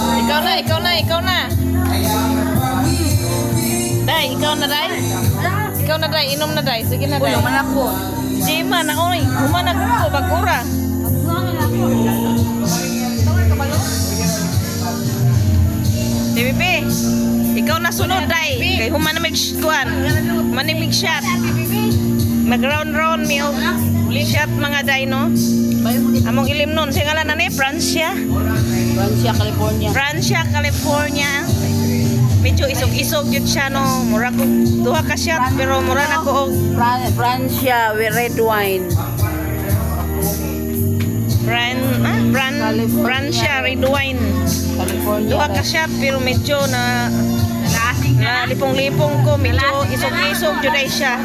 Ikaw na. Day, ikaw na, Day. Ikaw na, Day. Inom na, Day. Sige na, Day. Ulo man ako. Di man, ako eh. Humanag ko, bagura. Di, Bibi. Ikaw na sunod, Day. Kay humanamig kuan. Manimig shot. Mag-round-round meal. Shot mga Day, no? Among ilim nun. Siya nga lang na Francia. Francia, California. Francia, California. Medyo isog-isog yun siya, no? Mura ko, duha ka shot, pero mura na ko. Francia with red wine. Francia, red wine. California. Duha ka shot, pero medyo na lipong-lipong ko. Medyo isog-isog yun ay siya.